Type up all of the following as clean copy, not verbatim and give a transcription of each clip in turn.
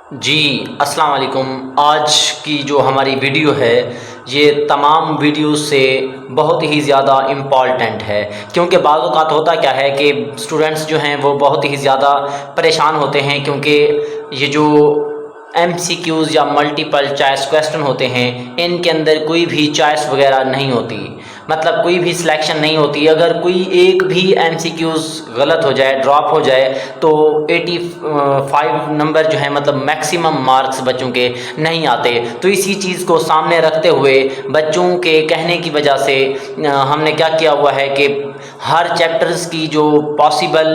जी अस्सलाम वालेकुम। आज की जो हमारी वीडियो है ये तमाम वीडियो से बहुत ही ज़्यादा इम्पॉर्टेंट है, क्योंकि बाज़ औक़ात होता क्या है कि स्टूडेंट्स जो हैं वो बहुत ही ज़्यादा परेशान होते हैं, क्योंकि ये जो MCQs या मल्टीपल चॉइस क्वेश्चन होते हैं इनके अंदर कोई भी चॉइस वगैरह नहीं होती, मतलब कोई भी सिलेक्शन नहीं होती। अगर कोई एक भी MCQs गलत हो जाए, ड्रॉप हो जाए, तो 85 नंबर जो है मतलब मैक्सिमम मार्क्स बच्चों के नहीं आते। तो इसी चीज़ को सामने रखते हुए बच्चों के कहने की वजह से हमने क्या किया हुआ है कि हर चैप्टर्स की जो पॉसिबल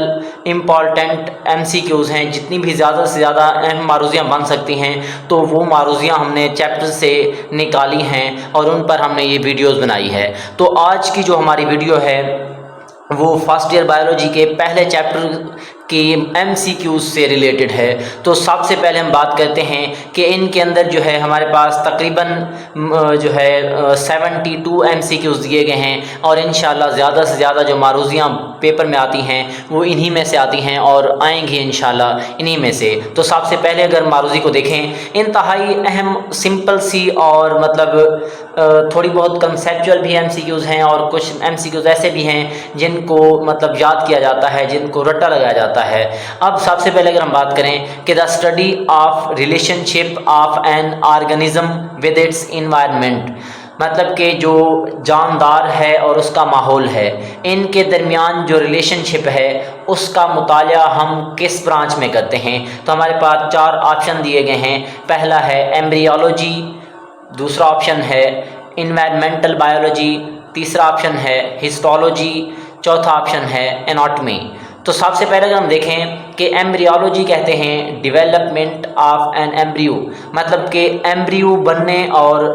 इम्पॉर्टेंट MCQs हैं, जितनी भी ज़्यादा से ज़्यादा अहम मारूज़ियाँ बन सकती हैं, तो वो मारूज़ियाँ हमने चैप्टर से निकाली हैं और उन पर हमने ये वीडियोस बनाई है। तो आज की जो हमारी वीडियो है वो फर्स्ट ईयर बायोलॉजी के पहले चैप्टर की MCQs से रिलेटेड है। तो सबसे पहले हम बात करते हैं कि इनके अंदर जो है हमारे पास तकरीबन जो है 72 MCQs दिए गए हैं, और इंशाल्लाह ज़्यादा से ज़्यादा जो मारूज़ियाँ पेपर में आती हैं वो इन्हीं में से आती हैं और आएंगी इंशाल्लाह इन्हीं में से। तो सबसे पहले अगर मारूज़ी को देखें, इंतहाई अहम सिंपल सी और मतलब थोड़ी बहुत कंसेप्चुअल भी MCQs हैं, और कुछ MCQs ऐसे भी हैं जिनको मतलब याद किया जाता है, जिनको रट्टा लगाया जाता है। अब सबसे पहले अगर हम बात करें कि the study of relationship of an organism with its environment, मतलब कि जो जानदार है और उसका माहौल है, इनके दरमियान जो रिलेशनशिप है उसका मुताला हम किस ब्रांच में करते हैं। तो हमारे पास 4 ऑप्शन दिए गए हैं। पहला है एम्ब्रियोलॉजी, दूसरा ऑप्शन है इन्वायरमेंटल बायोलॉजी, तीसरा ऑप्शन है हिस्टोलॉजी, चौथा ऑप्शन है एनाटॉमी। तो सबसे पहले अगर हम देखें कि एम्ब्रियोलॉजी कहते हैं डेवलपमेंट ऑफ एन एम्ब्रियो, मतलब कि एम्ब्रियो बनने और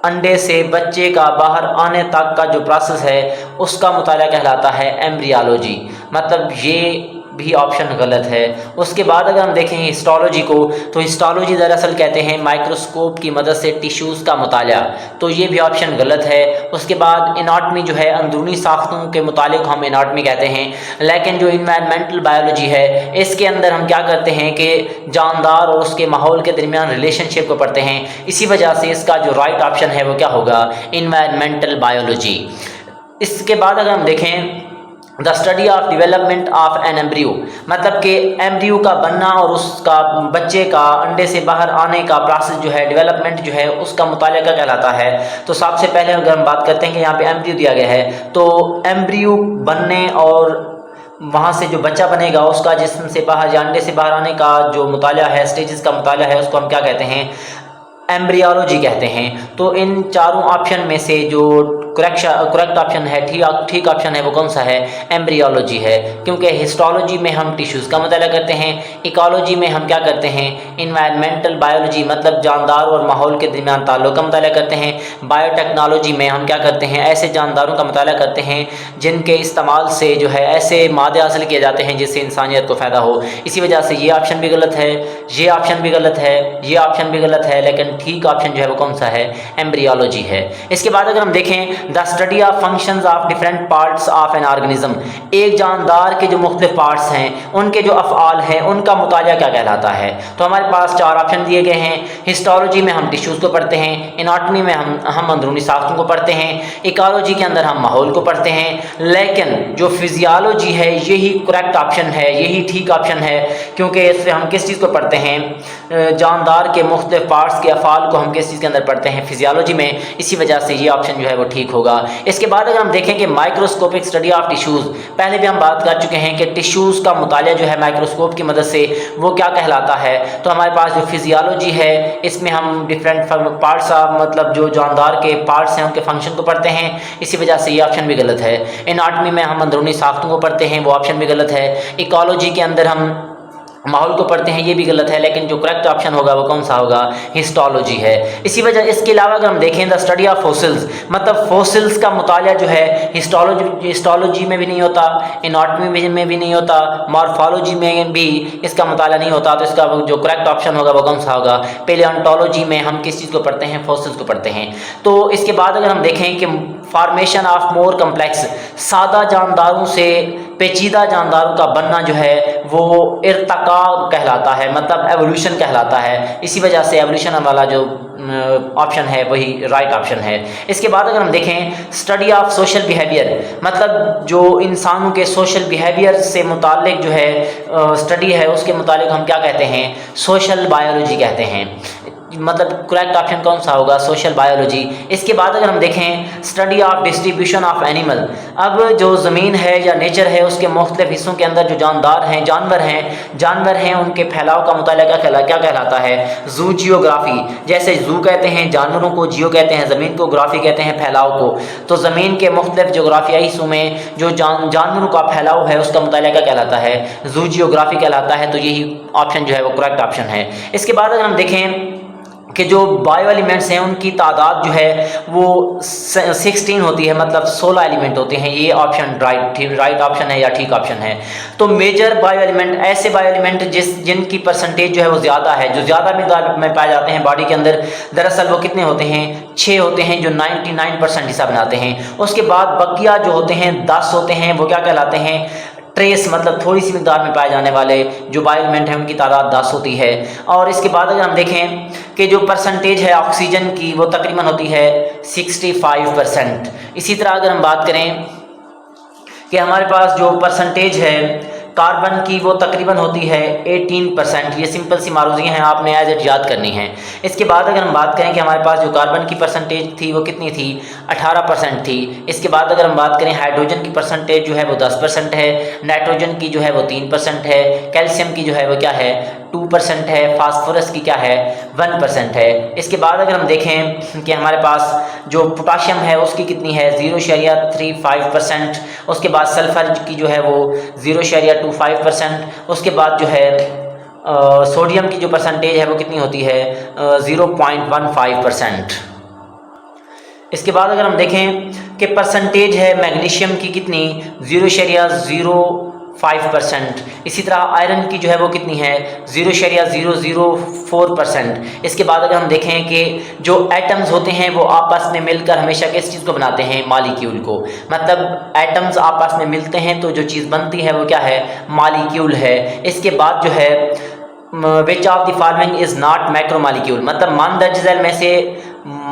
अंडे से बच्चे का बाहर आने तक का जो प्रोसेस है उसका मुताला कहलाता है एम्ब्रियोलॉजी। मतलब ये भी ऑप्शन गलत है। उसके बाद अगर हम देखें हिस्टोलॉजी को, तो हिस्टोलॉजी दरअसल कहते हैं माइक्रोस्कोप की मदद से टिश्यूज़ का मुताला, तो ये भी ऑप्शन गलत है। उसके बाद एनाटॉमी जो है अंदरूनी साख्तों के मुतालिक हम एनाटॉमी कहते हैं। लेकिन जो इन्वायरमेंटल बायोलॉजी है इसके अंदर हम क्या करते हैं कि जानदार और उसके माहौल के दरमियान रिलेशनशिप को पढ़ते हैं। इसी वजह से इसका जो राइट ऑप्शन है वो क्या होगा, इन्वायरमेंटल बायोलॉजी। इसके बाद अगर हम देखें the study of development of an embryo, मतलब कि एम्ब्रियो का बनना और उसका बच्चे का अंडे से बाहर आने का प्रोसेस जो है, डेवलपमेंट जो है, उसका मुताला क्या कहलाता है। तो सबसे पहले अगर हम बात करते हैं कि यहाँ पे एम्ब्रियो दिया गया है, तो एम्ब्रियो बनने और वहाँ से जो बच्चा बनेगा उसका जिस्म से बाहर या अंडे से बाहर आने का जो मुताला है, स्टेजेस का मुताला है, उसको हम क्या कहते हैं, एम्ब्रियोलॉजी कहते हैं। तो इन चारों ऑप्शन में से जो करेक्ट ऑप्शन है, ठीक ऑप्शन है, वो कौन सा है, एम्ब्रियोलॉजी है। क्योंकि हिस्टोलॉजी में हम टिश्यूज़ का मुताला करते हैं, इकोलॉजी में हम क्या करते हैं, इन्वायरमेंटल बायोलॉजी मतलब जानदार और माहौल के दरमियान ताल्लुक़ का मुताला करते हैं, बायोटेक्नोलॉजी में हम क्या करते हैं, ऐसे जानदारों का मुताला करते हैं जिनके इस्तेमाल से जो है ऐसे मादे हासिल किए जाते हैं जिससे इंसानियत को फ़ायदा हो। इसी वजह से ये ऑप्शन भी गलत है, ये ऑप्शन भी गलत है, ये ऑप्शन भी गलत है, लेकिन ठीक ऑप्शन जो है वो कौन सा है, एम्ब्रियोलॉजी है। इसके बाद अगर हम देखें the study of functions of different parts of an organism, एक जानदार के जो मुख्तलिफ पार्ट्स हैं उनके जो अफ़आल हैं उनका मुताला क्या कहलाता है। तो हमारे पास 4 ऑप्शन दिए गए हैं। हिस्टोलॉजी में हम टिश्यूज़ को पढ़ते हैं, एनाटॉमी में हम अंदरूनी साख्तों को पढ़ते हैं, इकोलॉजी के अंदर हम माहौल को पढ़ते हैं। लेकिन जो फिजियोलॉजी है यही करेक्ट ऑप्शन है, यही ठीक ऑप्शन है, क्योंकि इससे हम किस चीज़ को पढ़ते हैं, जानदार के मुख्तलिफ पार्ट्स के अफ़आल को हम किस चीज़ के अंदर पढ़ते हैं, फिजियोलॉजी में। इसी वजह से ये ऑप्शन जो है वो ठीक होगा। इसके बाद अगर हम देखें कि माइक्रोस्कोपिक स्टडी ऑफ टिश्यूज़, पहले भी हम बात कर चुके हैं कि टिश्यूज़ का मुताला जो है माइक्रोस्कोप की मदद से वो क्या कहलाता है। तो हमारे पास जो फिजियोलॉजी है इसमें हम डिफरेंट पार्ट्स ऑफ मतलब जो जानदार के पार्ट्स हैं उनके फंक्शन को पढ़ते हैं। इसी वजह से ये ऑप्शन भी गलत है। एनाटॉमी में हम अंदरूनी साख्तों को पढ़ते हैं, वो ऑप्शन भी गलत है। इकोलॉजी के अंदर हम माहौल को पढ़ते हैं, ये भी गलत है। लेकिन जो करेक्ट ऑप्शन होगा वो कौन सा होगा, हिस्टोलॉजी है। इसी वजह इसके अलावा अगर हम देखें द स्टडी ऑफ फॉसिल्स, मतलब फॉसिल्स का मुताला जो है हिस्टोलॉजी में भी नहीं होता, एनाटॉमी में भी नहीं होता, मॉर्फोलॉजी में भी इसका मुताला नहीं होता। तो इसका जो करेक्ट ऑप्शन होगा वो कौन सा होगा, पैलियोंटोलॉजी में हम किस चीज़ को पढ़ते हैं, फॉसिल्स को पढ़ते हैं। तो इसके बाद अगर हम देखें कि फॉर्मेशन ऑफ मोर कम्प्लेक्स, सादा जानदारों से पेचीदा जानदारों का बनना जो है वो इर्तका कहलाता है, मतलब एवोल्यूशन कहलाता है। इसी वजह से एवोल्यूशन वाला जो ऑप्शन है वही राइट ऑप्शन है। इसके बाद अगर हम देखें स्टडी ऑफ सोशल बिहेवियर, मतलब जो इंसानों के सोशल बिहेवियर से मुतालिक जो है स्टडी है, उसके मुतालिक हम क्या कहते हैं, सोशल बायोलॉजी कहते हैं। मतलब करेक्ट ऑप्शन कौन सा होगा, सोशल बायोलॉजी। इसके बाद अगर हम देखें study of distribution of animal, अब जो ज़मीन है या नेचर है उसके मुख्तलिफ हिस्सों के अंदर जो जानवर हैं उनके फैलाव का मुताला क्या कहलाता है, जू जियोग्राफी। जैसे जू कहते हैं जानवरों को, जियो कहते हैं ज़मीन को, ग्राफी कहते हैं फैलाव को। तो ज़मीन के मुख्तलिफ जोग्राफियाई हिस्सों में जो जानवरों का फैलाव है उसका मुताला क्या कहलाता है, जू जियोग्राफी कहलाता है। तो यही ऑप्शन जो है वो करेक्ट ऑप्शन है। इसके बाद अगर हम देखें कि जो बायो एलिमेंट्स हैं उनकी तादाद जो है वो 16 होती है, मतलब 16 एलिमेंट होते हैं। ये ऑप्शन राइट ऑप्शन है या ठीक ऑप्शन है। तो मेजर बायो एलिमेंट, ऐसे बायो एलिमेंट जिनकी परसेंटेज जो है वो ज़्यादा है, जो ज़्यादा मिक़दार में पाए जाते हैं बॉडी के अंदर, दरअसल वो कितने होते हैं, 6 होते हैं, जो 99% हिस्सा बनाते हैं। उसके बाद बकिया जो होते हैं 10 होते हैं, वो क्या कहलाते हैं, ट्रेस, मतलब थोड़ी सी मिकदार में पाए जाने वाले जो बायो एलिमेंट हैं उनकी तादाद 10 होती है। और इसके बाद अगर हम देखें कि जो परसेंटेज है ऑक्सीजन की वो तकरीबन होती है 65%। इसी तरह अगर हम बात करें कि हमारे पास जो परसेंटेज है कार्बन की वो तकरीबन होती है 18%। ये सिंपल सी मारूजियाँ हैं, आपने एज इट याद करनी है। इसके बाद अगर हम बात करें कि हमारे पास जो कार्बन की परसेंटेज थी वो कितनी थी, 18% थी। इसके बाद अगर हम बात करें हाइड्रोजन की परसेंटेज जो है वो 10% है, नाइट्रोजन की जो है वो 3% है, कैल्शियम की जो है वो क्या है 2% है, फास्फोरस की क्या है 1% है। इसके बाद अगर हम देखें कि हमारे पास जो पोटाशियम है उसकी कितनी है 0.35%। उसके बाद सल्फर की जो है वो 0.25%। उसके बाद जो है सोडियम की जो परसेंटेज है वो कितनी होती है 0.15%। इसके बाद अगर हम देखें कि परसेंटेज है मैग्नीशियम की कितनी 0.05%। इसी तरह आयरन की जो है वो कितनी है 0.004%। इसके बाद अगर हम देखें कि जो एटम्स होते हैं वो आपस में मिलकर हमेशा किस चीज़ को बनाते हैं, मॉलिक्यूल को। मतलब एटम्स आपस में मिलते हैं तो जो चीज़ बनती है वो क्या है, मॉलिक्यूल है। इसके बाद जो है which of the following is not macromolecule, मतलब मानदर्ज झैल में से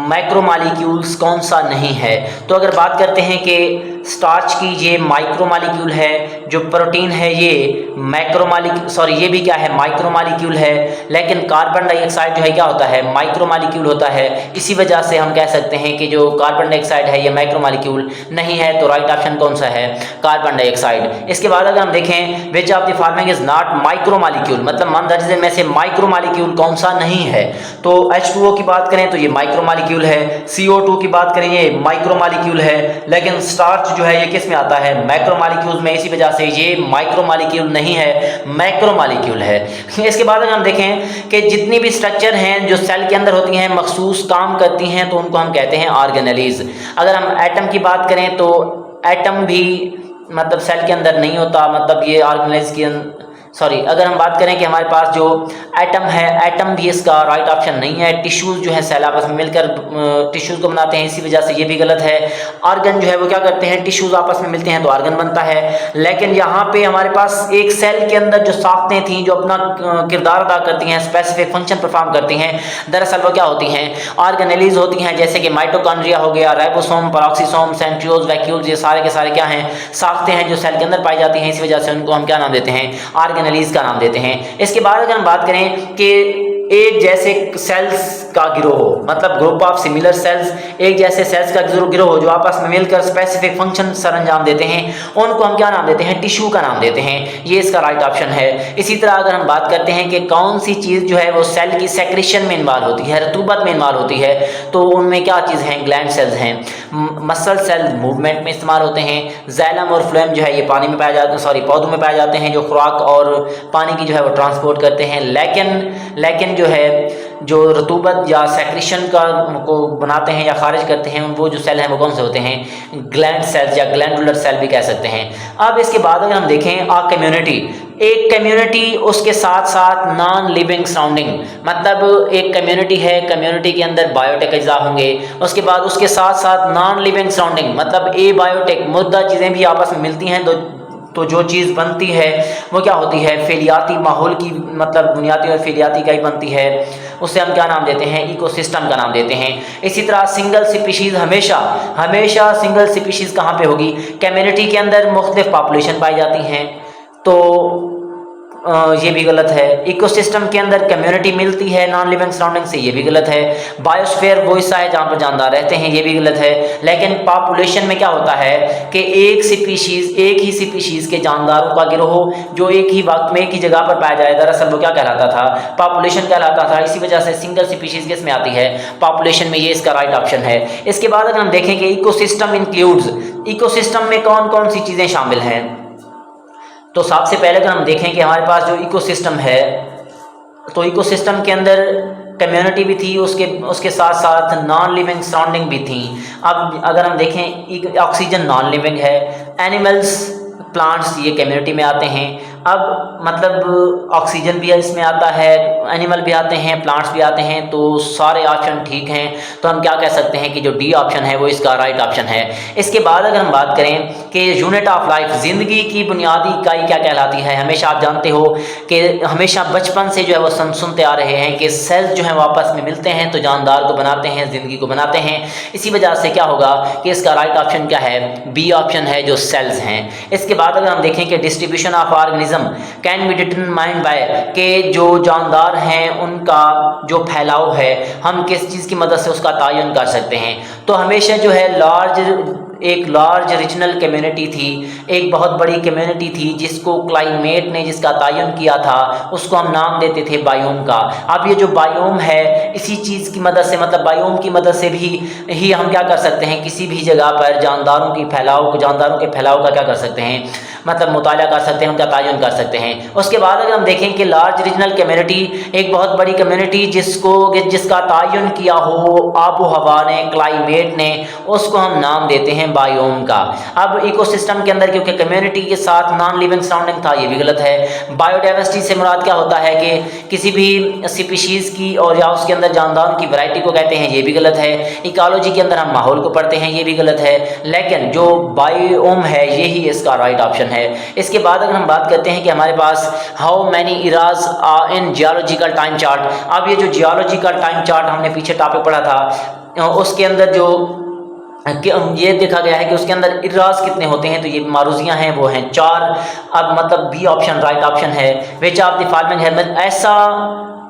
माइक्रोमॉलिक्यूल्स कौन सा नहीं है। तो अगर बात करते हैं कि स्टार्च की ये माइक्रोमॉलिक्यूल है, जो प्रोटीन है ये ये भी क्या है माइक्रोमॉलिक्यूल है, लेकिन कार्बन डाइऑक्साइड जो है क्या होता है माइक्रोमॉलिक्यूल होता है। इसी वजह से हम कह सकते हैं कि जो कार्बन डाइऑक्साइड है ये माइक्रोमॉलिक्यूल नहीं है। तो राइट ऑप्शन कौन सा है, कार्बन डाइऑक्साइड। इसके बाद अगर हम देखें which of the following is not micromolecule, मतलब मानदर्जे में से माइक्रोमॉलिक्यूल कौन सा नहीं है। तो H2O की बात करें तो ये माइक्रोमॉलिक्यूल है, CO2 की बात करें ये माइक्रोमॉलिक्यूल है, लेकिन स्टार्च जो है ये किस में आता है, मैक्रोमॉलिक्यूल्स में। इसी वजह से ये माइक्रोमॉलिक्यूल नहीं है, मैक्रोमॉलिक्यूल है। इसके बाद अगर हम देखें कि जितनी भी स्ट्रक्चर हैं जो सेल के अंदर होती हैं मखसूस काम करती हैं तो उनको हम कहते हैं ऑर्गेनेलीज। अगर हम एटम की बात करें तो एटम भी मतलब सेल के अंदर नहीं होता, मतलब ये ऑर्गेनेलीज की अगर हम बात करें कि हमारे पास जो एटम है, एटम भी इसका राइट ऑप्शन नहीं है। टिश्यूज़ जो है सेल आपस में मिलकर टिश्यूज़ को बनाते हैं, इसी वजह से ये भी गलत है। ऑर्गन जो है वो क्या करते हैं, टिश्यूज़ आपस में मिलते हैं तो ऑर्गन बनता है। लेकिन यहाँ पे हमारे पास एक सेल के अंदर जो साख्तें थी जो अपना किरदार अदा करती हैं, स्पेसिफिक फंक्शन परफॉर्म करती हैं, दरअसल वो क्या होती हैं, ऑर्गेनेलीज होती हैं। जैसे कि माइटोकॉन्ड्रिया हो गया, राइबोसोम, पेरोक्सीसोम, सेंट्रियोल्स, वैक्यूल्स, ये सारे के सारे क्या हैं, साख्तें हैं जो सेल के अंदर पाई जाती हैं। इसी वजह से उनको हम क्या नाम देते हैं, ऑर्गेनेलीज का नाम देते हैं। इसके बाद अगर हम बात करें कि एक जैसे सेल्स का गिरोह हो, मतलब ग्रुप ऑफ सिमिलर सेल्स, एक जैसे सेल्स का गिरोह हो जो आपस में मिलकर स्पेसिफिक फंक्शन सरंजाम देते हैं, उनको हम क्या नाम देते हैं, टिश्यू का नाम देते हैं। ये इसका राइट ऑप्शन है। इसी तरह अगर हम बात करते हैं कि कौन सी चीज़ जो है वो सेल की सेक्रेशन में इन्वॉल्व होती है, रतूबत में इन्वॉल्व होती है, तो उनमें क्या चीज़ हैं, ग्लैंड सेल्स हैं। मसल सेल्स मूवमेंट में इस्तेमाल होते हैं। जैलम और फ्लोएम जो है ये पानी में पाए जाते हैं, पौधों में पाए जाते हैं, जो खुराक और पानी की जो है वो ट्रांसपोर्ट करते हैं। लेकिन जो है जो रतूबत या सेक्रेशन को बनाते हैं या खारिज करते हैं, वो जो सेल हैं वो कौन से होते हैं, ग्लैंड सेल्स या ग्लैंडुलर सेल भी कह सकते हैं। अब इसके बाद अगर हम देखें कम्युनिटी, एक कम्युनिटी उसके साथ साथ नॉन लिविंग सराउंडिंग, मतलब एक कम्युनिटी है, कम्युनिटी के अंदर बायोटेक अज्जा होंगे, उसके बाद उसके साथ साथ नॉन लिविंग सराउंडिंग, मतलब ए बायोटेक मुर्दा चीज़ें भी आपस में मिलती हैं तो जो चीज़ बनती है वो क्या होती है, फेलियाती माहौल की, मतलब बुनियादी और फेलियाती का ही बनती है, उसे हम क्या नाम देते हैं, इकोसिस्टम का नाम देते हैं। इसी तरह सिंगल स्पीशीज़ हमेशा सिंगल स्पीशीज़ कहाँ पे होगी, कम्युनिटी के अंदर मुख्तलिफ पॉपुलेशन पाई जाती हैं, तो ये भी गलत है। इकोसिस्टम के अंदर कम्युनिटी मिलती है नॉन लिविंग सराउंडिंग से, ये भी गलत है। बायोस्फीयर वो हिस्सा है जहाँ पर जानदार रहते हैं, ये भी गलत है। लेकिन पॉपुलेशन में क्या होता है कि एक ही स्पीशीज़ के जानदारों का गिरोह जो एक ही वक्त में एक ही जगह पर पाया जाए, दरअसल वो क्या कहलाता था, पॉपुलेशन कहलाता था। इसी वजह से सिंगल स्पीशीज़ किस में आती है, पॉपुलेशन में, ये इसका राइट ऑप्शन है। इसके बाद अगर हम देखें कि इकोसिस्टम इंक्लूड्स, इकोसिस्टम में कौन कौन सी चीज़ें शामिल हैं, तो सबसे पहले अगर हम देखें कि हमारे पास जो इकोसिस्टम है, तो इकोसिस्टम के अंदर कम्युनिटी भी थी, उसके साथ साथ नॉन लिविंग सराउंडिंग भी थी। अब अगर हम देखें, ऑक्सीजन नॉन लिविंग है, एनिमल्स प्लांट्स ये कम्युनिटी में आते हैं। अब मतलब ऑक्सीजन भी इसमें आता है, एनिमल भी आते हैं, प्लांट्स भी आते हैं, तो सारे ऑप्शन ठीक हैं। तो हम क्या कह सकते हैं कि जो डी ऑप्शन है वो इसका राइट ऑप्शन है। इसके बाद अगर हम बात करें कि यूनिट ऑफ लाइफ, ज़िंदगी की बुनियादी इकाई क्या कहलाती है, हमेशा आप जानते हो कि हमेशा बचपन से जो है वो सुनते आ रहे हैं कि सेल्स जो है वो आपस में मिलते हैं तो जानदार को बनाते हैं, ज़िंदगी को बनाते हैं। इसी वजह से क्या होगा कि इसका राइट ऑप्शन क्या है, बी ऑप्शन है, जो सेल्स हैं। इसके बाद अगर हम देखें कि distribution of organism can be determined by, के जो जानदार हैं उनका जो फैलाव है हम किस चीज़ की मदद से उसका तयन कर सकते हैं। तो हमेशा जो है एक लार्ज रीजनल कम्युनिटी थी, एक बहुत बड़ी कम्युनिटी थी जिसको क्लाइमेट ने जिसका तयन किया था, उसको हम नाम देते थे बायोम का। अब ये जो बायोम है, इसी चीज़ की मदद से, मतलब बायोम की मदद से ही हम क्या कर सकते हैं, किसी भी जगह पर जानदारों के फैलाव का क्या कर सकते हैं, मतलब मुताला कर सकते हैं, उनका तयन कर सकते हैं। उसके बाद अगर हम देखें कि लार्ज रीजनल कम्युनिटी, एक बहुत बड़ी कम्युनिटी जिसका तयन किया हो आबो हवा ने, क्लाइमेट ने, उसको हम नाम देते हैं बायोम का। अब इकोसिस्टम के अंदर क्योंकि कम्युनिटी के साथ नॉन लिविंग सराउंडिंग था, ये भी गलत है। बायोडाइवर्सिटी से मुराद क्या होता है कि किसी भी स्पीशीज़ की और या उसके अंदर जानदारों की वैरायटी को कहते हैं, ये भी गलत है। इकोलॉजी के अंदर हम माहौल को पढ़ते हैं, ये भी गलत है। लेकिन जो बायोम है यही इसका राइट ऑप्शन है। इसके बाद अगर हम बात करते हैं कि हमारे पास how many eras in geological time chart. अब ये जो जियोलॉजिकल टाइम चार्ट हमने पीछे टॉपिक पढ़ा था, उसके अंदर जो ये देखा गया है कि उसके अंदर इराज कितने होते हैं, तो ये मारूजियाँ हैं वो हैं 4। अब मतलब बी ऑप्शन राइट ऑप्शन है। विच ऑफ द फॉलोइंग है, मतलब ऐसा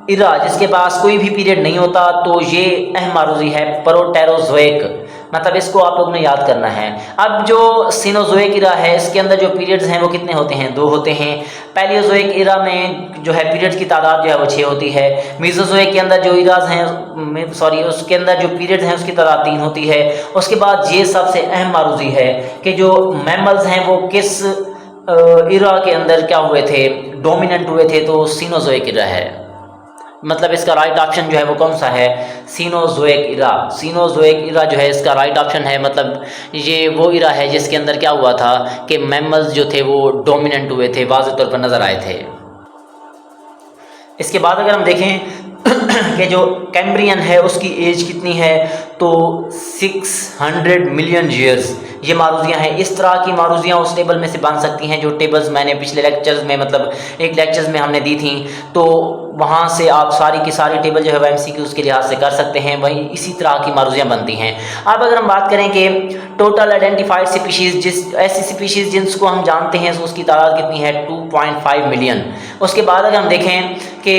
इरा जिसके पास कोई भी पीरियड नहीं होता, तो ये अहम मारूजी है प्रोटेरोजोइक, मतलब इसको आप लोगों ने याद करना है। अब जो सीनोजोइक इरा है, इसके अंदर जो पीरियड्स हैं वो कितने होते हैं, 2 होते हैं। पैलियोजोइक इरा में जो है पीरियड्स की तादाद जो है वो 6 होती है। मीजोजोइक के अंदर जो इराज हैं, उसके अंदर जो पीरियड्स हैं उसकी तादाद 3 होती है। उसके बाद ये सबसे अहम मारूजी है कि जो मैमल्स हैं वो किस इरा के अंदर क्या हुए थे, डोमिनेंट हुए थे, तो सीनोजोइक इरा है। मतलब इसका राइट ऑप्शन जो है वो कौन सा है, सीनोजोइक इरा। सीनोजोइक इरा जो है इसका राइट ऑप्शन है। मतलब ये वो इरा है जिसके अंदर क्या हुआ था कि मैमल्स जो थे वो डोमिनेंट हुए थे, वाज़ेह तौर पर नज़र आए थे। इसके बाद अगर हम देखें कि जो कैम्ब्रियन है उसकी एज कितनी है, तो 600 मिलियन ईयर्स ये मारूजियाँ हैं। इस तरह की मारूजियाँ उस टेबल में से बन सकती हैं जो टेबल्स मैंने पिछले लेक्चर्स में, मतलब एक लेक्चर्स में हमने दी थी, तो वहाँ से आप सारी की सारी टेबल जो है वह MCQs के लिहाज से कर सकते हैं। वही इसी तरह की मारूजियाँ बनती हैं। अब अगर हम बात करें कि टोटल आइडेंटिफाइड स्पीशीज़, ऐसी स्पीशीज़ जिसको हम जानते हैं, तो उसकी तादाद कितनी है, 2.5 मिलियन। उसके बाद अगर हम देखें कि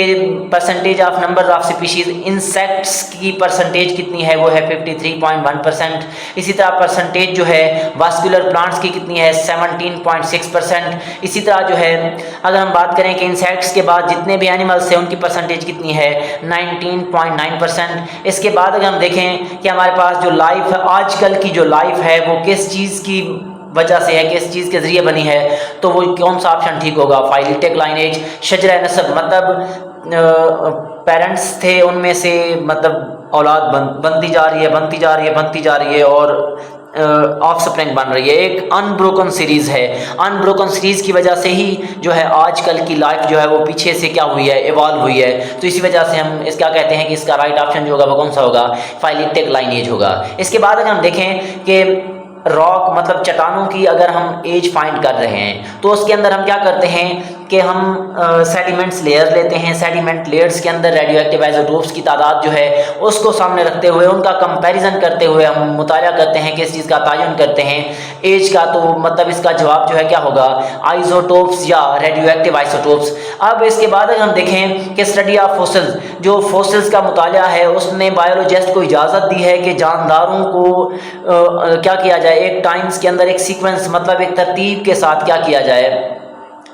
percentage of number of species, insects की परसेंटेज कितनी है, वो है 53.1%। इसी तरह परसेंटेज जो है वास्कुलर प्लांट्स की कितनी है, 17.6%। इसी तरह जो है अगर हम बात करें कि इंसेक्ट्स के बाद जितने भी एनिमल्स हैं उनकी परसेंटेज कितनी है, 19.9%। इसके बाद अगर हम देखें कि हमारे पास जो लाइफ है, आजकल की जो लाइफ है वो किस चीज़ की वजह से है, किस चीज़ के ज़रिए बनी है, तो वो कौन सा ऑप्शन ठीक होगा, फाइलिटिक लाइनेज, शजरा नस्ब, मतलब पेरेंट्स थे उनमें से मतलब औलाद बनती जा रही है और ऑफस्प्रिंग बन रही है। एक अनब्रोकन सीरीज़ है। अनब्रोकन सीरीज़ की वजह से ही जो है आजकल की लाइफ जो है वो पीछे से क्या हुई है, इवॉल्व हुई है। तो इसी वजह से हम इसका कहते हैं कि इसका राइट ऑप्शन जो होगा वो कौन सा होगा, फाइलिटिक लाइनेज होगा। इसके बाद अगर हम देखें कि रॉक मतलब चट्टानों की अगर हम एज फाइंड कर रहे हैं तो उसके अंदर हम क्या करते हैं कि हम सेडिमेंट्स लेयर लेते हैं। सेडिमेंट लेयर्स के अंदर रेडियो एक्टिव आइसोटोप्स की तादाद जो है उसको सामने रखते हुए उनका कंपैरिजन करते हुए हम मुताला करते हैं, किस चीज़ का तयन करते हैं, एज का। तो मतलब इसका जवाब जो है क्या होगा, आइसोटोप्स या रेडियो एक्टिव आइसोटोप्स। अब इसके बाद अगर हम देखें कि स्टडी ऑफ फोसिल्स, जो फोसिल्स का मुताला है उसने बायोलॉजिस्ट को इजाज़त दी है कि जानदारों को क्या किया जाए, एक टाइम्स के अंदर एक सीक्वेंस मतलब एक तरतीब के साथ क्या किया जाए,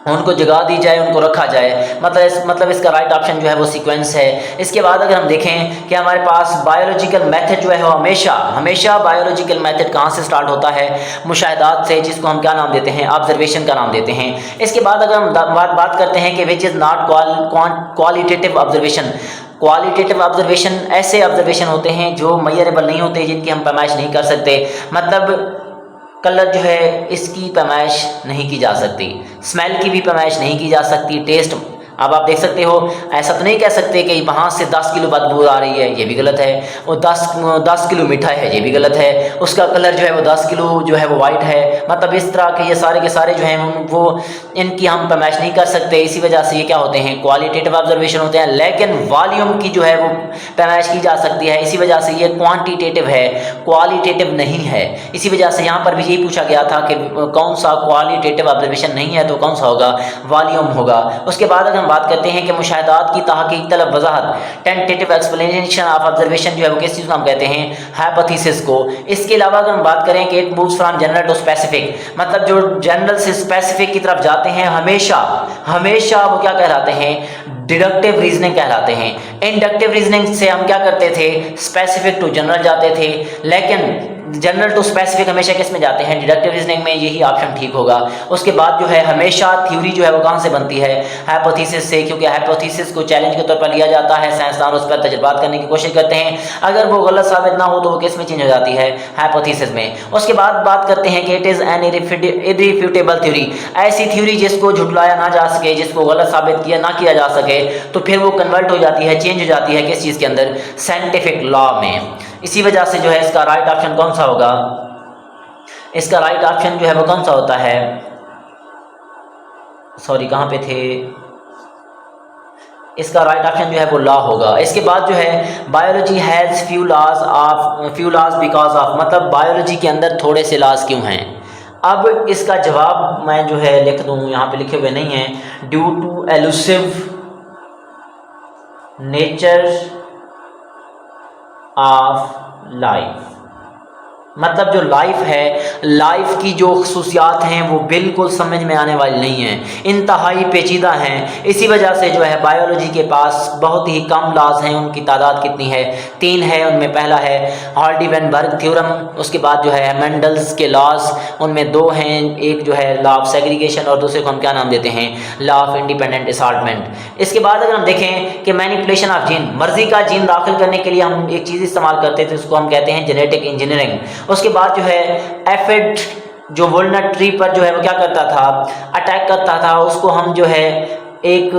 उनको जगा दी जाए, उनको रखा जाए। मतलब इसका राइट ऑप्शन जो है वो सीक्वेंस है। इसके बाद अगर हम देखें कि हमारे पास बायोलॉजिकल मेथड जो है वो हमेशा बायोलॉजिकल मेथड कहाँ से स्टार्ट होता है, मुशाहिदात से, जिसको हम क्या नाम देते हैं, ऑब्जर्वेशन का नाम देते हैं। इसके बाद अगर हम बात करते हैं कि which is not qualitative observation. Qualitative observation ऐसे ऑब्जर्वेशन होते हैं जो मेजरेबल नहीं होते, जिनकी हम पैमाइश नहीं कर सकते। मतलब कलर जो है इसकी पैमाइश नहीं की जा सकती, स्मेल की भी पैमाइश नहीं की जा सकती, टेस्ट। अब आप देख सकते हो, ऐसा तो नहीं कह सकते कि वहाँ से 10 किलो बदबू आ रही है, ये भी गलत है। और 10 किलो मीठा है, ये भी गलत है। उसका कलर जो है वो 10 किलो जो है वो वाइट है। मतलब इस तरह के ये सारे के सारे जो हैं वो इनकी हम पैमाइश नहीं कर सकते। इसी वजह से ये क्या होते हैं, क्वालिटेटिव ऑब्जर्वेशन होते हैं। लेकिन वॉल्यूम की जो है वो पैमाइश की जा सकती है, इसी वजह से ये क्वान्टिटेटिव है, क्वालिटेटिव नहीं है। इसी वजह से यहाँ पर भी यही पूछा गया था कि कौन सा क्वालिटेटिव ऑब्जर्वेशन नहीं है तो कौन सा होगा, वॉल्यूम होगा। उसके बाद अगर हम बात करते हैं कि मुशाहिदात की तहकीक तलब वजाहत, टेंटेटिव एक्सप्लेनेशन ऑफ ऑब्जर्वेशन जो है वो किस चीज़ को हम कहते हैं, हाइपोथेसिस को। इसके अलावा अगर हम बात करें कि it moves from general to specific, मतलब जो जनरल से स्पेसिफिक की तरफ जाते हैं हमेशा वो क्या कहलाते हैं, डिडक्टिव रीजनिंग कहलाते हैं। इंडक्टिव रीजनिंग से हम क्या करते थे, स्पेसिफिक टू जनरल जाते थे, लेकिन जनरल टू स्पेसिफिक हमेशा किस में जाते हैं, डिडक्टिव रीजनिंग में। यही ऑप्शन ठीक होगा। उसके बाद जो है हमेशा थ्योरी जो है वो कहाँ से बनती है, हाइपोथेसिस से, क्योंकि हाइपोथेसिस को चैलेंज के तौर पर लिया जाता है, साइंसदान उस पर तजुर्बात करने की कोशिश करते हैं। अगर वो गलत साबित ना हो तो वो किस में चेंज हो जाती है, हाइपोथेसिस में। उसके बाद बात करते हैं कि इट इज़ एन इररिफ्यूटेबल थ्योरी, ऐसी थ्योरी जिसको झुटलाया ना जा सके, जिसको गलत साबित किया ना किया जा सके, तो फिर वो कन्वर्ट हो जाती है, चेंज हो जाती है किस चीज़ के अंदर, साइंटिफिक लॉ में। इसी वजह से जो है इसका राइट ऑप्शन कौन सा होगा, इसका राइट ऑप्शन जो है वो कौन सा होता है, सॉरी कहाँ पे थे, इसका राइट ऑप्शन जो है वो लॉ होगा। इसके बाद जो है biology has few laws because of, मतलब बायोलॉजी के अंदर थोड़े से लॉज क्यों हैं। अब इसका जवाब मैं जो है लिख दूँ, यहाँ पे लिखे हुए नहीं हैं, due to elusive nature of life. मतलब जो लाइफ है, लाइफ की जो खसूसियात हैं वो बिल्कुल समझ में आने वाली नहीं हैं, इंतहाई पेचीदा हैं। इसी वजह से जो है बायोलॉजी के पास बहुत ही कम लॉज हैं। उनकी तादाद कितनी है, 3 है। उनमें पहला है हाल्डी-वेनबर्ग थ्योरम, उसके बाद जो है मेंडल्स के लॉज, उनमें 2 हैं, एक जो है लॉ ऑफ सेग्रीगेशन और दूसरे को हम क्या नाम देते हैं, लॉ ऑफ इंडिपेंडेंट असॉर्टमेंट। इसके बाद अगर हम देखें कि मैनिपुलेशन ऑफ जीन, मर्जी का जीन दाखिल करने के लिए हम एक चीज़ इस्तेमाल करते थे, उसको हम कहते हैं जेनेटिक इंजीनियरिंग। उसके बाद जो है एफिड जो वॉलनट ट्री पर जो है वो क्या करता था, अटैक करता था, उसको हम जो है एक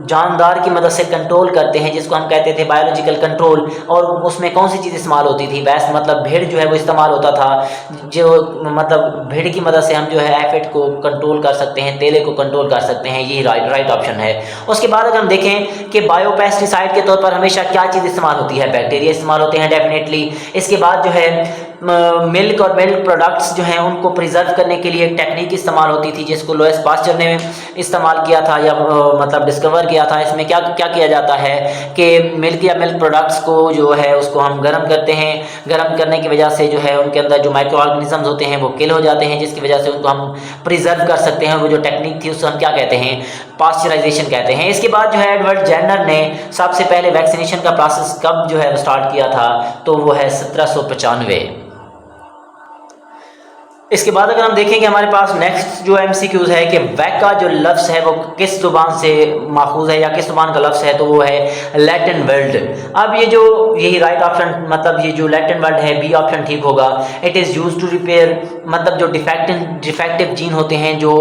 जानदार की मदद से कंट्रोल करते हैं, जिसको हम कहते थे बायोलॉजिकल कंट्रोल। और उसमें कौन सी चीज़ इस्तेमाल होती थी, वैस मतलब भेड़ जो है वो इस्तेमाल होता था, जो मतलब भेड़ की मदद से हम जो है एफिड को कंट्रोल कर सकते हैं, तेले को कंट्रोल कर सकते हैं। ये राइट ऑप्शन है। उसके बाद अगर हम देखें कि बायोपेस्टिसाइड के तौर पर हमेशा क्या चीज़ इस्तेमाल होती है, बैक्टीरिया इस्तेमाल होते हैं डेफिनेटली। इसके बाद जो है मिल्क और मिल्क प्रोडक्ट्स जो हैं उनको प्रिजर्व करने के लिए एक टेक्निक इस्तेमाल होती थी, जिसको लुईस पास्चर ने इस्तेमाल किया था या मतलब डिस्कवर किया था। इसमें क्या किया जाता है कि मिल्क या मिल्क प्रोडक्ट्स को जो है उसको हम गर्म करते हैं, गर्म करने की वजह से जो है उनके अंदर जो माइक्रो ऑर्गेनिजम्स होते हैं वो किल हो जाते हैं, जिसकी वजह से उनको हम प्रिजर्व कर सकते हैं। वो जो टेक्निक थी उसको हम क्या कहते हैं, पास्चराइजेशन कहते हैं। इसके बाद जो है एडवर्ड जेनर ने सबसे पहले वैक्सीनेशन का प्रोसेस कब जो है स्टार्ट किया था, तो वो है 1795। इसके बाद अगर हम देखेंगे हमारे पास नेक्स्ट जो MCQs है कि वैका जो लफ्ज़ है वो किस ज़ुबान से माखूज है या किस ज़ुबान का लफ्ज़ है, तो वो है लैटिन वर्ल्ड। अब ये जो यही राइट ऑप्शन मतलब ये जो लैटिन वर्ल्ड है, बी ऑप्शन ठीक होगा। It is used to repair मतलब जो डिफेक्टिव जीन होते हैं, जो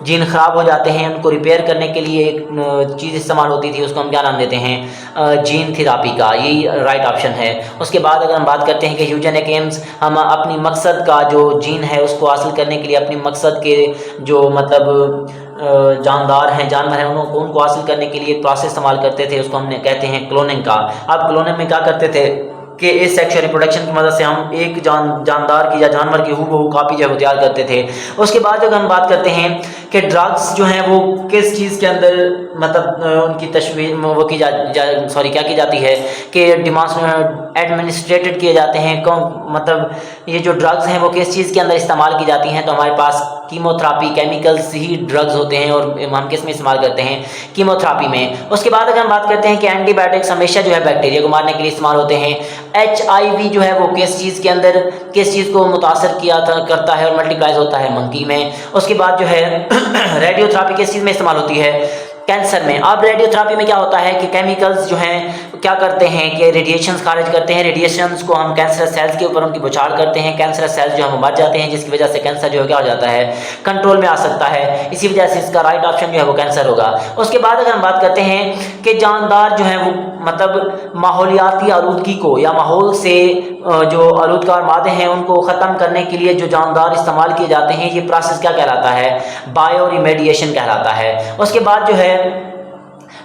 जीन ख़राब हो जाते हैं, उनको रिपेयर करने के लिए एक चीज़ इस्तेमाल होती थी, उसको हम क्या नाम देते हैं, जीन थेरापी का। यही राइट ऑप्शन है। उसके बाद अगर हम बात करते हैं कि यूजेनिक एम्स, हम अपनी मकसद का जो जीन है उसको हासिल करने के लिए अपनी मकसद के जो मतलब जानदार हैं, जानवर हैं, उनको हासिल करने के लिए एक प्रोसेस इस्तेमाल करते थे, उसको हमने कहते हैं क्लोनिंग का। अब क्लोनिंग में क्या करते थे कि इस सेक्सुअल रिप्रोडक्शन की मदद से हम एक जानदार की या जानवर की हूबहू कॉपी जो है वो तैयार करते थे। उसके बाद अगर हम बात करते हैं कि ड्रग्स जो हैं वो किस चीज़ के अंदर मतलब उनकी तशवीर वो की क्या की जाती है कि एडमिनिस्ट्रेटेड किए जाते हैं। मतलब ये जो ड्रग्स हैं वो किस चीज़ के अंदर इस्तेमाल की जाती हैं, तो हमारे पास कीमोथेरापी केमिकल्स ही ड्रग्स होते हैं और हम किस में इस्तेमाल करते हैं, कीमोथेरापी में। उसके बाद अगर हम बात करते हैं कि एंटीबायोटिक्स हमेशा जो है बैक्टीरिया को मारने के लिए इस्तेमाल होते हैं। HIV जो है वो किस चीज़ के अंदर किस चीज़ को मुतासर करता है और मल्टीप्लाइज होता है, मंकी में। उसके बाद जो है रेडियोथेरापी किस चीज़ में इस्तेमाल होती है, कैंसर में। अब रेडियोथेरापी में क्या होता है कि केमिकल्स जो हैं क्या करते हैं कि रेडिएशंस खारिज करते हैं, रेडिएशंस को हम कैंसर सेल्स के ऊपर उनकी बौछार करते हैं, कैंसर सेल्स जो हम मर जाते हैं, जिसकी वजह से कैंसर जो है क्या हो जाता है, कंट्रोल में आ सकता है। इसी वजह से इसका राइट ऑप्शन जो है वो कैंसर होगा। उसके बाद अगर हम बात करते हैं कि जानदार जो है वो मतलब माहौलियाती आलूदगी को या माहौल से जो आलूदगार मादे हैं उनको ख़त्म करने के लिए जो जानदार इस्तेमाल किए जाते हैं, ये प्रोसेस क्या कहलाता है, बायो रिमेडिएशन कहलाता है। उसके बाद जो है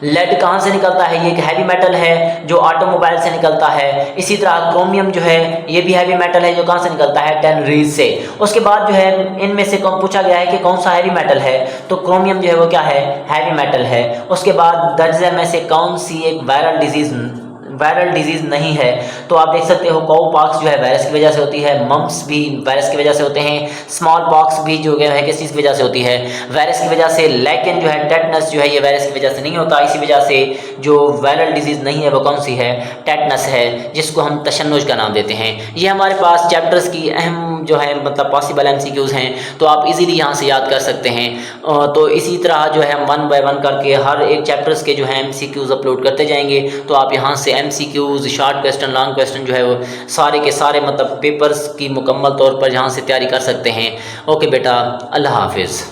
लेड कहाँ से निकलता है, ये एक हैवी मेटल है जो ऑटोमोबाइल से निकलता है। इसी तरह क्रोमियम जो है ये भी हैवी मेटल है जो कहाँ से निकलता है, टेनरीज से। उसके बाद जो है इनमें से पूछा गया है कि कौन सा हैवी मेटल है, तो क्रोमियम जो है वो क्या है, हैवी मेटल है। उसके बाद दर्जे में से कौन सी एक वायरल डिजीज़ नहीं है, तो आप देख सकते हो काउपॉक्स जो है वायरस की वजह से होती है, मम्प्स भी वायरस की वजह से होते हैं, स्मॉल पॉक्स भी जो है किस चीज़ की वजह से होती है, वायरस की वजह से। लेकिन जो है टेटनस जो है ये वायरस की वजह से नहीं होता। इसी वजह से जो वायरल डिजीज़ नहीं है वो कौन सी है, टेटनस है, जिसको हम तशन्नुज का नाम देते हैं। ये हमारे पास चैप्टर्स की अहम जो है मतलब पॉसिबल MCQs हैं, तो आप इजीली यहाँ से याद कर सकते हैं। तो इसी तरह जो है हम 1 बाय 1 करके हर एक चैप्टर्स के जो है MCQs अपलोड करते जाएंगे। तो आप यहाँ से MCQs, short question, long question जो है वो सारे के सारे मतलब पेपर्स की मुकम्मल तौर पर यहाँ से तैयारी कर सकते हैं। ओके बेटा, अल्लाह हाफिज़।